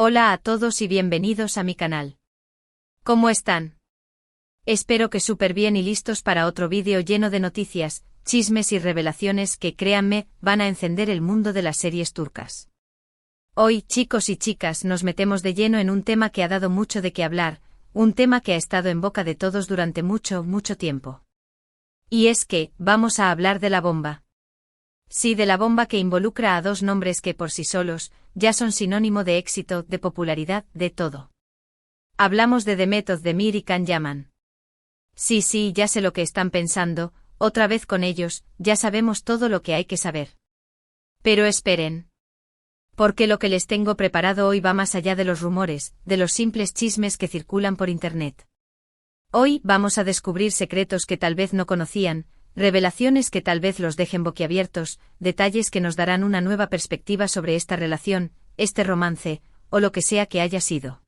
Hola a todos y bienvenidos a mi canal. ¿Cómo están? Espero que súper bien y listos para otro vídeo lleno de noticias, chismes y revelaciones que, créanme, van a encender el mundo de las series turcas. Hoy, chicos y chicas, nos metemos de lleno en un tema que ha dado mucho de qué hablar, un tema que ha estado en boca de todos durante mucho tiempo. Y es que, vamos a hablar de la bomba. Sí, de la bomba que involucra a dos nombres que por sí solos, ya son sinónimo de éxito, de popularidad, de todo. Hablamos de Demet Özdemir y Can Yaman. Sí, ya sé lo que están pensando, otra vez con ellos, ya sabemos todo lo que hay que saber. Pero esperen. Porque lo que les tengo preparado hoy va más allá de los rumores, de los simples chismes que circulan por internet. Hoy vamos a descubrir secretos que tal vez no conocían, revelaciones que tal vez los dejen boquiabiertos, detalles que nos darán una nueva perspectiva sobre esta relación, este romance, o lo que sea que haya sido.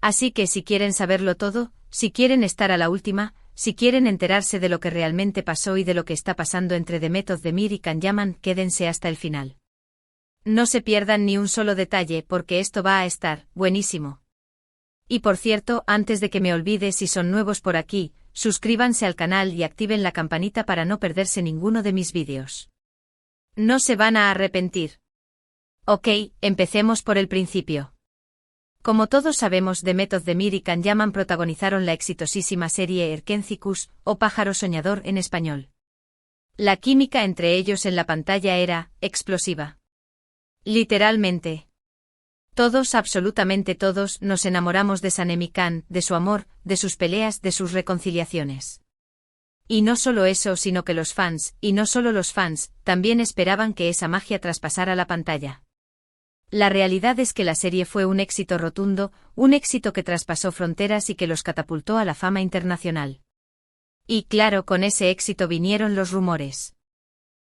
Así que si quieren saberlo todo, si quieren estar a la última, si quieren enterarse de lo que realmente pasó y de lo que está pasando entre Demet Özdemir y Can Yaman, quédense hasta el final. No se pierdan ni un solo detalle porque esto va a estar buenísimo. Y por cierto, antes de que me olvide, si son nuevos por aquí, suscríbanse al canal y activen la campanita para no perderse ninguno de mis vídeos. No se van a arrepentir. Ok, empecemos por el principio. Como todos sabemos, Demet Özdemir y Can Yaman protagonizaron la exitosísima serie Erkenci Kuş, o Pájaro Soñador en español. La química entre ellos en la pantalla era explosiva. Literalmente. Todos, absolutamente todos, nos enamoramos de Sanem y Can, de su amor, de sus peleas, de sus reconciliaciones. Y no solo eso, sino que los fans, y no solo los fans, también esperaban que esa magia traspasara la pantalla. La realidad es que la serie fue un éxito rotundo, un éxito que traspasó fronteras y que los catapultó a la fama internacional. Y claro, con ese éxito vinieron los rumores.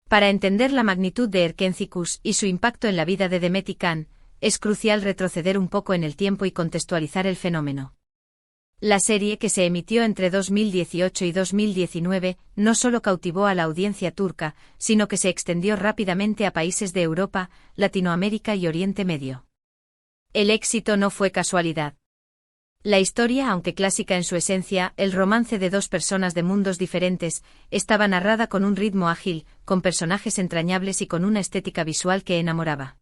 Para entender la magnitud de Erkenci Kuş y su impacto en la vida de Demet y Can, es crucial retroceder un poco en el tiempo y contextualizar el fenómeno. La serie, que se emitió entre 2018 y 2019, no solo cautivó a la audiencia turca, sino que se extendió rápidamente a países de Europa, Latinoamérica y Oriente Medio. El éxito no fue casualidad. La historia, aunque clásica en su esencia, el romance de dos personas de mundos diferentes, estaba narrada con un ritmo ágil, con personajes entrañables y con una estética visual que enamoraba.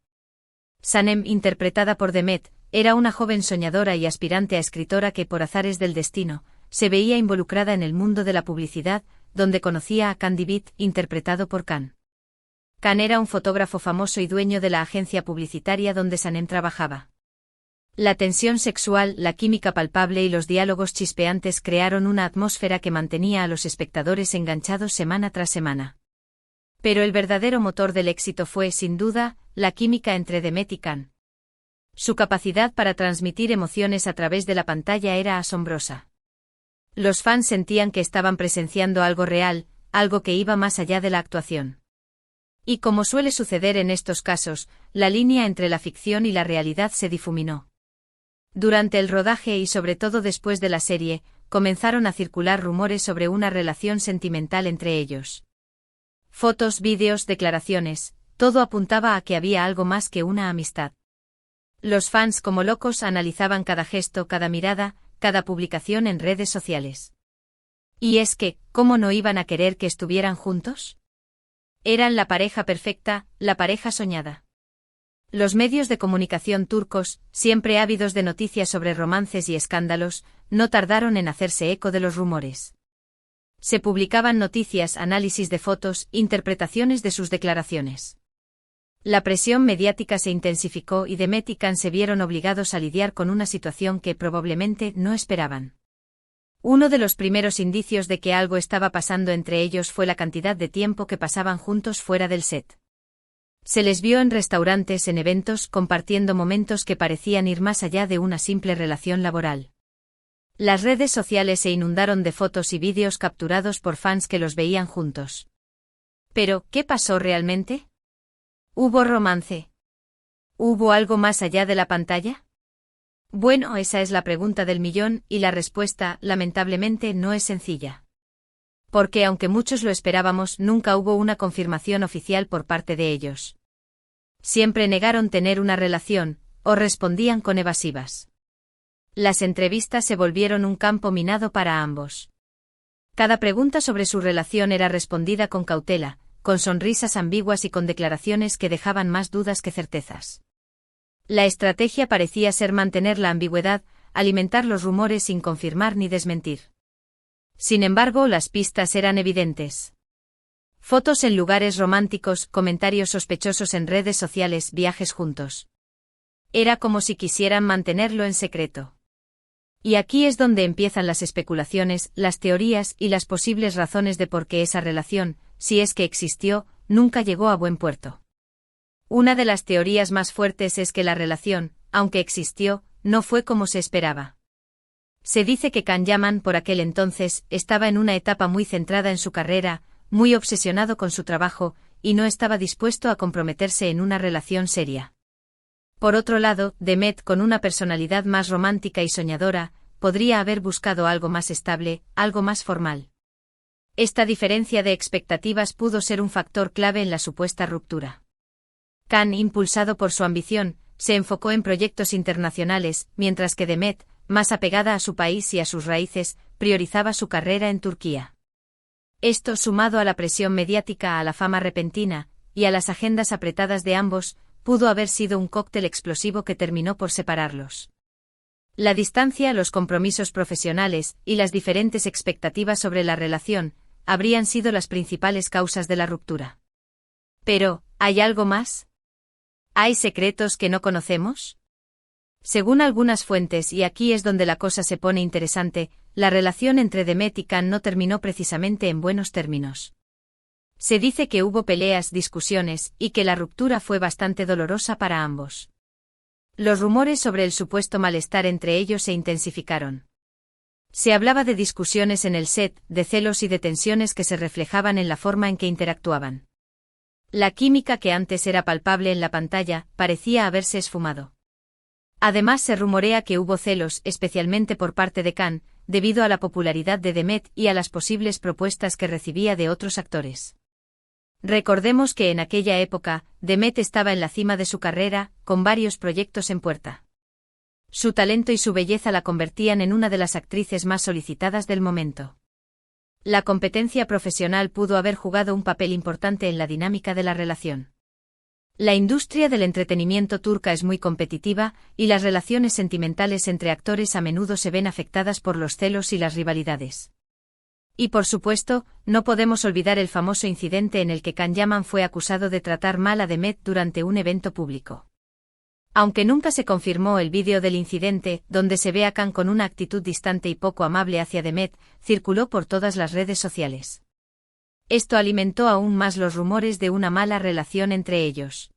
Sanem, interpretada por Demet, era una joven soñadora y aspirante a escritora que, por azares del destino, se veía involucrada en el mundo de la publicidad, donde conocía a Can Divit, interpretado por Can. Can era un fotógrafo famoso y dueño de la agencia publicitaria donde Sanem trabajaba. La tensión sexual, la química palpable y los diálogos chispeantes crearon una atmósfera que mantenía a los espectadores enganchados semana tras semana. Pero el verdadero motor del éxito fue, sin duda, la química entre Demet y Can. Su capacidad para transmitir emociones a través de la pantalla era asombrosa. Los fans sentían que estaban presenciando algo real, algo que iba más allá de la actuación. Y como suele suceder en estos casos, la línea entre la ficción y la realidad se difuminó. Durante el rodaje y sobre todo después de la serie, comenzaron a circular rumores sobre una relación sentimental entre ellos. Fotos, vídeos, declaraciones, todo apuntaba a que había algo más que una amistad. Los fans como locos analizaban cada gesto, cada mirada, cada publicación en redes sociales. Y es que, ¿cómo no iban a querer que estuvieran juntos? Eran la pareja perfecta, la pareja soñada. Los medios de comunicación turcos, siempre ávidos de noticias sobre romances y escándalos, no tardaron en hacerse eco de los rumores. Se publicaban noticias, análisis de fotos, interpretaciones de sus declaraciones. La presión mediática se intensificó y Demet y Can se vieron obligados a lidiar con una situación que probablemente no esperaban. Uno de los primeros indicios de que algo estaba pasando entre ellos fue la cantidad de tiempo que pasaban juntos fuera del set. Se les vio en restaurantes, en eventos, compartiendo momentos que parecían ir más allá de una simple relación laboral. Las redes sociales se inundaron de fotos y vídeos capturados por fans que los veían juntos. Pero, ¿qué pasó realmente? ¿Hubo romance? ¿Hubo algo más allá de la pantalla? Bueno, esa es la pregunta del millón, y la respuesta, lamentablemente, no es sencilla. Porque aunque muchos lo esperábamos, nunca hubo una confirmación oficial por parte de ellos. Siempre negaron tener una relación, o respondían con evasivas. Las entrevistas se volvieron un campo minado para ambos. Cada pregunta sobre su relación era respondida con cautela, con sonrisas ambiguas y con declaraciones que dejaban más dudas que certezas. La estrategia parecía ser mantener la ambigüedad, alimentar los rumores sin confirmar ni desmentir. Sin embargo, las pistas eran evidentes. Fotos en lugares románticos, comentarios sospechosos en redes sociales, viajes juntos. Era como si quisieran mantenerlo en secreto. Y aquí es donde empiezan las especulaciones, las teorías y las posibles razones de por qué esa relación, si es que existió, nunca llegó a buen puerto. Una de las teorías más fuertes es que la relación, aunque existió, no fue como se esperaba. Se dice que Can Yaman, por aquel entonces, estaba en una etapa muy centrada en su carrera, muy obsesionado con su trabajo, y no estaba dispuesto a comprometerse en una relación seria. Por otro lado, Demet, con una personalidad más romántica y soñadora, podría haber buscado algo más estable, algo más formal. Esta diferencia de expectativas pudo ser un factor clave en la supuesta ruptura. Can, impulsado por su ambición, se enfocó en proyectos internacionales, mientras que Demet, más apegada a su país y a sus raíces, priorizaba su carrera en Turquía. Esto, sumado a la presión mediática, a la fama repentina, y a las agendas apretadas de ambos, pudo haber sido un cóctel explosivo que terminó por separarlos. La distancia, los compromisos profesionales y las diferentes expectativas sobre la relación habrían sido las principales causas de la ruptura. Pero, ¿hay algo más? ¿Hay secretos que no conocemos? Según algunas fuentes, y aquí es donde la cosa se pone interesante, la relación entre Demet y Can no terminó precisamente en buenos términos. Se dice que hubo peleas, discusiones, y que la ruptura fue bastante dolorosa para ambos. Los rumores sobre el supuesto malestar entre ellos se intensificaron. Se hablaba de discusiones en el set, de celos y de tensiones que se reflejaban en la forma en que interactuaban. La química que antes era palpable en la pantalla parecía haberse esfumado. Además, se rumorea que hubo celos, especialmente por parte de Can, debido a la popularidad de Demet y a las posibles propuestas que recibía de otros actores. Recordemos que en aquella época, Demet estaba en la cima de su carrera, con varios proyectos en puerta. Su talento y su belleza la convertían en una de las actrices más solicitadas del momento. La competencia profesional pudo haber jugado un papel importante en la dinámica de la relación. La industria del entretenimiento turca es muy competitiva, y las relaciones sentimentales entre actores a menudo se ven afectadas por los celos y las rivalidades. Y por supuesto, no podemos olvidar el famoso incidente en el que Can Yaman fue acusado de tratar mal a Demet durante un evento público. Aunque nunca se confirmó el vídeo del incidente, donde se ve a Can con una actitud distante y poco amable hacia Demet, circuló por todas las redes sociales. Esto alimentó aún más los rumores de una mala relación entre ellos.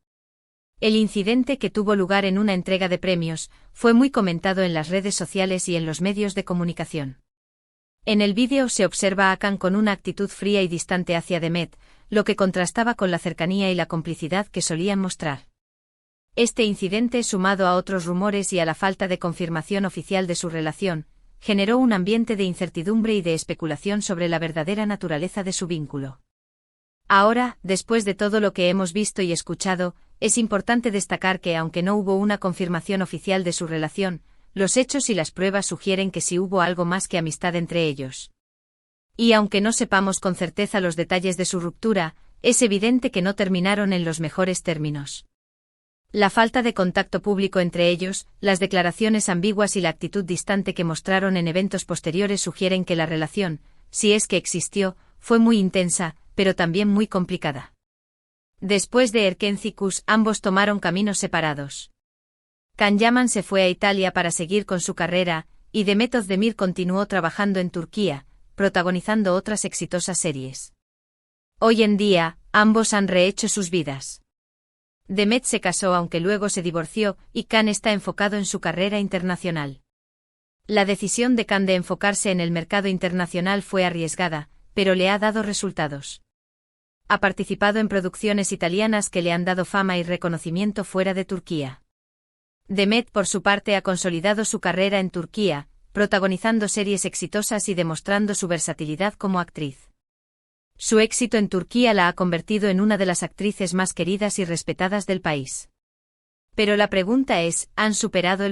El incidente, que tuvo lugar en una entrega de premios, fue muy comentado en las redes sociales y en los medios de comunicación. En el vídeo se observa a Can con una actitud fría y distante hacia Demet, lo que contrastaba con la cercanía y la complicidad que solían mostrar. Este incidente, sumado a otros rumores y a la falta de confirmación oficial de su relación, generó un ambiente de incertidumbre y de especulación sobre la verdadera naturaleza de su vínculo. Ahora, después de todo lo que hemos visto y escuchado, es importante destacar que, aunque no hubo una confirmación oficial de su relación, los hechos y las pruebas sugieren que sí hubo algo más que amistad entre ellos. Y aunque no sepamos con certeza los detalles de su ruptura, es evidente que no terminaron en los mejores términos. La falta de contacto público entre ellos, las declaraciones ambiguas y la actitud distante que mostraron en eventos posteriores sugieren que la relación, si es que existió, fue muy intensa, pero también muy complicada. Después de Erkencikus, ambos tomaron caminos separados. Can Yaman se fue a Italia para seguir con su carrera, y Demet Özdemir continuó trabajando en Turquía, protagonizando otras exitosas series. Hoy en día, ambos han rehecho sus vidas. Demet se casó aunque luego se divorció, y Can está enfocado en su carrera internacional. La decisión de Can de enfocarse en el mercado internacional fue arriesgada, pero le ha dado resultados. Ha participado en producciones italianas que le han dado fama y reconocimiento fuera de Turquía. Demet, por su parte, ha consolidado su carrera en Turquía, protagonizando series exitosas y demostrando su versatilidad como actriz. Su éxito en Turquía la ha convertido en una de las actrices más queridas y respetadas del país. Pero la pregunta es, ¿han superado el